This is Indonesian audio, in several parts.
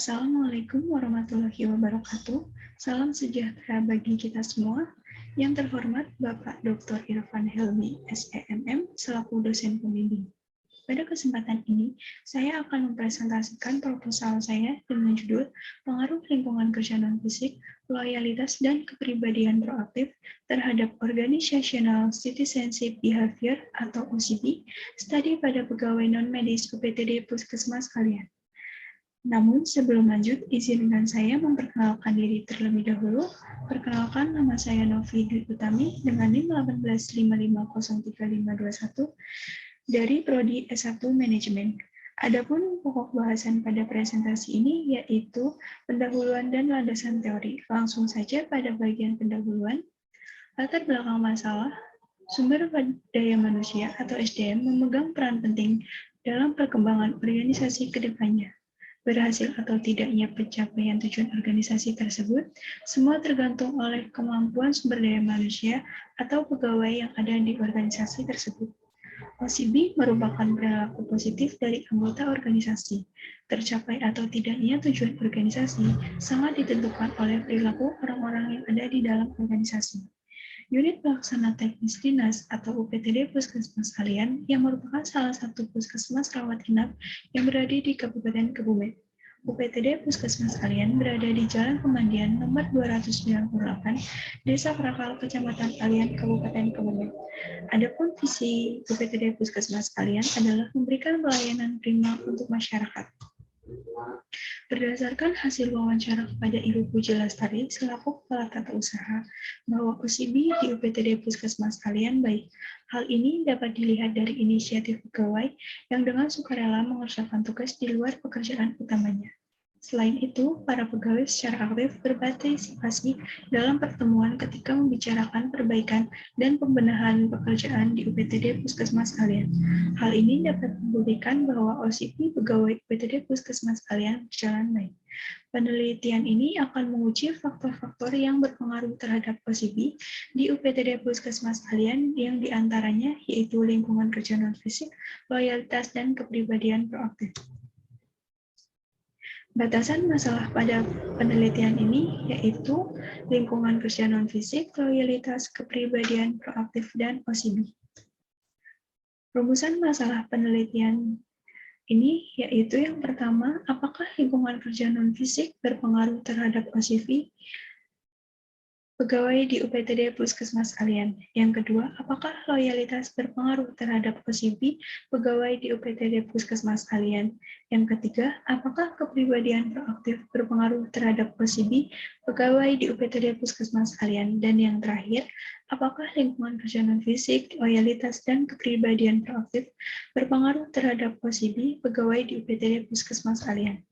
Assalamualaikum warahmatullahi wabarakatuh. Salam sejahtera bagi kita semua. Yang terhormat Bapak Dr. Irfan Helmi, SEMM, selaku dosen pembimbing. Pada kesempatan ini, saya akan mempresentasikan proposal saya dengan judul Pengaruh Lingkungan Kerja Non-Fisik, Loyalitas dan Kepribadian Proaktif terhadap Organizational Citizenship Behavior atau OCB, studi pada pegawai non-medis UPTD Puskesmas kalian. Namun, sebelum lanjut, izinkan saya memperkenalkan diri terlebih dahulu. Perkenalkan, nama saya Novi Dwi Utami dengan NIM 185503521 dari Prodi S1 Manajemen. Adapun pokok bahasan pada presentasi ini yaitu pendahuluan dan landasan teori. Langsung saja pada bagian pendahuluan. Latar belakang masalah, sumber daya manusia atau SDM memegang peran penting dalam perkembangan organisasi ke depannya. Berhasil atau tidaknya pencapaian tujuan organisasi tersebut, semua tergantung oleh kemampuan sumber daya manusia atau pegawai yang ada di organisasi tersebut. OCB merupakan perilaku positif dari anggota organisasi. Tercapai atau tidaknya tujuan organisasi sangat ditentukan oleh perilaku orang-orang yang ada di dalam organisasi. Unit Pelaksana Teknis Dinas atau UPTD Puskesmas kalian yang merupakan salah satu puskesmas rawat inap yang berada di Kabupaten Kebumen. UPTD Puskesmas kalian berada di Jalan Pemandian nomor 298, Desa Krakal, Kecamatan Kalian, Kabupaten Kebumen. Adapun visi UPTD Puskesmas kalian adalah memberikan pelayanan prima untuk masyarakat. Berdasarkan hasil wawancara kepada Ibu Puji Lestari selaku Kepala Tata Usaha, bahwa OCB di UPTD Puskesmas kalian baik. Hal ini dapat dilihat dari inisiatif pegawai yang dengan sukarela mengerjakan tugas di luar pekerjaan utamanya. Selain itu, para pegawai secara aktif berpartisipasi dalam pertemuan ketika membicarakan perbaikan dan pembenahan pekerjaan di UPTD Puskesmas kalian. Hal ini dapat membuktikan bahwa OCB pegawai UPTD Puskesmas kalian berjalan baik. Penelitian ini akan menguji faktor-faktor yang berpengaruh terhadap OCB di UPTD Puskesmas kalian yang diantaranya yaitu lingkungan kerja non-fisik, loyalitas, dan kepribadian proaktif. Batasan masalah pada penelitian ini yaitu lingkungan kerja non-fisik, loyalitas, kepribadian proaktif, dan OCB. Rumusan masalah penelitian ini yaitu yang pertama, apakah lingkungan kerja non-fisik berpengaruh terhadap OCB pegawai di UPTD Puskesmas kalian? Yang kedua, apakah loyalitas berpengaruh terhadap OCB pegawai di UPTD Puskesmas kalian? Yang ketiga, apakah kepribadian proaktif berpengaruh terhadap OCB pegawai di UPTD Puskesmas kalian? Dan yang terakhir, apakah lingkungan kerja non-fisik, loyalitas, dan kepribadian proaktif berpengaruh terhadap OCB pegawai di UPTD Puskesmas kalian?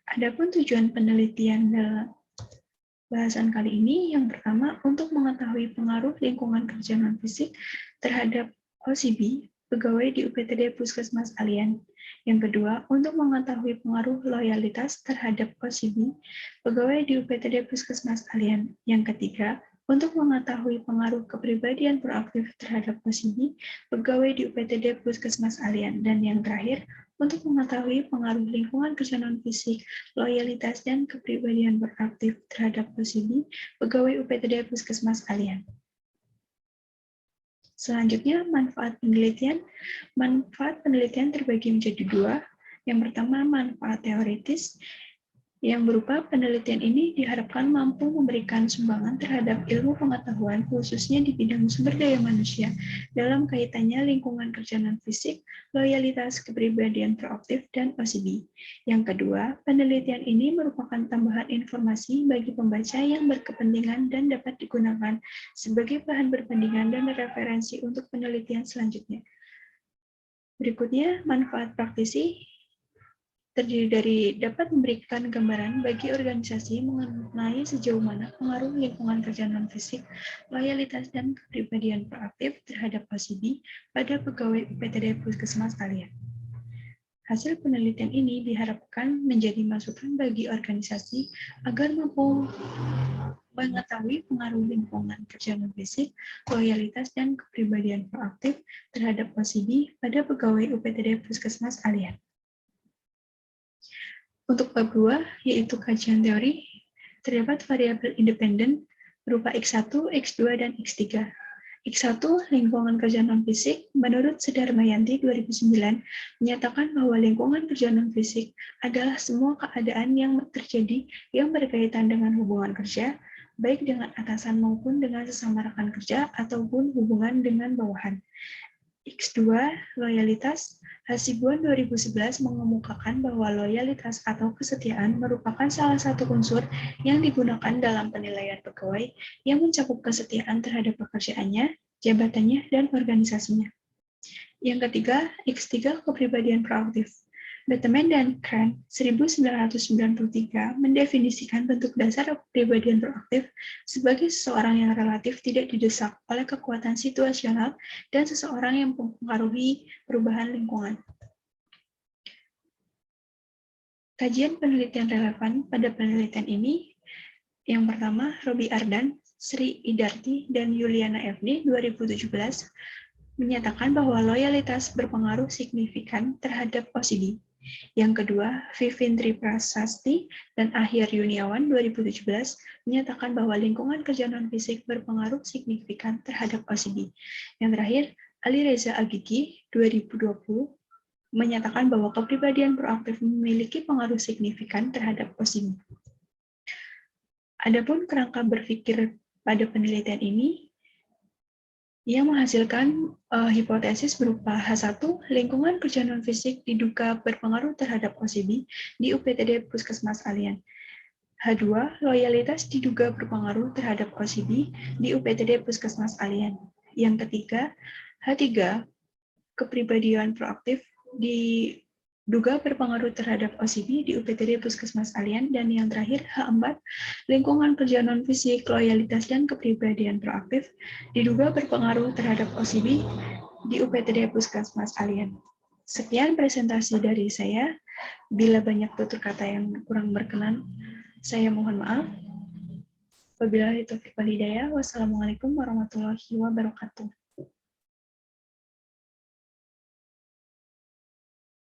Adapun tujuan penelitian dalam bahasan kali ini, yang pertama, untuk mengetahui pengaruh lingkungan kerja non-fisik terhadap OCB pegawai di UPTD Puskesmas kalian. Yang kedua, untuk mengetahui pengaruh loyalitas terhadap OCB pegawai di UPTD Puskesmas kalian. Yang ketiga, untuk mengetahui pengaruh kepribadian proaktif terhadap OCB pegawai di UPTD Puskesmas kalian. Dan yang terakhir, untuk mengetahui pengaruh lingkungan kerja non-fisik, loyalitas, dan kepribadian proaktif terhadap OCB pegawai UPTD Puskesmas kalian. Selanjutnya, manfaat penelitian. Manfaat penelitian terbagi menjadi dua. Yang pertama, manfaat teoritis, yang berupa penelitian ini diharapkan mampu memberikan sumbangan terhadap ilmu pengetahuan khususnya di bidang sumber daya manusia dalam kaitannya lingkungan kerja non-fisik, loyalitas, kepribadian proaktif, dan OCB. Yang kedua, penelitian ini merupakan tambahan informasi bagi pembaca yang berkepentingan dan dapat digunakan sebagai bahan perbandingan dan referensi untuk penelitian selanjutnya. Berikutnya, manfaat praktisi terdiri dari dapat memberikan gambaran bagi organisasi mengenai sejauh mana pengaruh lingkungan kerja non-fisik, loyalitas, dan kepribadian proaktif terhadap OCB pada pegawai UPTD Puskesmas kalian. Hasil penelitian ini diharapkan menjadi masukan bagi organisasi agar mampu mengetahui pengaruh lingkungan kerja non-fisik, loyalitas, dan kepribadian proaktif terhadap OCB pada pegawai UPTD Puskesmas kalian. Untuk bab 2, yaitu kajian teori, terdapat variabel independen berupa X1, X2, dan X3. X1, lingkungan kerja non-fisik, menurut Sudarmayanti 2009, menyatakan bahwa lingkungan kerja non-fisik adalah semua keadaan yang terjadi yang berkaitan dengan hubungan kerja, baik dengan atasan maupun dengan sesama rekan kerja, ataupun hubungan dengan bawahan. X2, loyalitas. Hasibuan 2011 mengemukakan bahwa loyalitas atau kesetiaan merupakan salah satu unsur yang digunakan dalam penilaian pegawai yang mencakup kesetiaan terhadap pekerjaannya, jabatannya, dan organisasinya. Yang ketiga, X3, kepribadian proaktif. Beteman dan Kran 1993 mendefinisikan bentuk dasar kepribadian proaktif sebagai seseorang yang relatif tidak didesak oleh kekuatan situasional dan seseorang yang mempengaruhi perubahan lingkungan. Kajian penelitian relevan pada penelitian ini, yang pertama, Robi Ardan, Sri Idarti, dan Yuliana FD 2017 menyatakan bahwa loyalitas berpengaruh signifikan terhadap OCD. Yang kedua, Vivintri Prasasti dan Akhir Yuniawan 2017 menyatakan bahwa lingkungan kerja non-fisik berpengaruh signifikan terhadap OCD. Yang terakhir, Ali Reza Agigi 2020 menyatakan bahwa kepribadian proaktif memiliki pengaruh signifikan terhadap OCD. Adapun kerangka berpikir pada penelitian ini, yang menghasilkan hipotesis berupa H1, lingkungan kerja non-fisik diduga berpengaruh terhadap OCD di UPTD Puskesmas Alian. H2, loyalitas diduga berpengaruh terhadap OCD di UPTD Puskesmas Alian. Yang ketiga, H3, kepribadian proaktif diduga berpengaruh terhadap OCD di UPTD Puskesmas Alian. Dan yang terakhir, H4, lingkungan kerja non-fisik, loyalitas, dan kepribadian proaktif diduga berpengaruh terhadap OCD di UPTD Puskesmas Alian. Sekian presentasi dari saya. Bila banyak tutur kata yang kurang berkenan, saya mohon maaf. Wabillahi taufiq wal hidayah. Wassalamualaikum warahmatullahi wabarakatuh.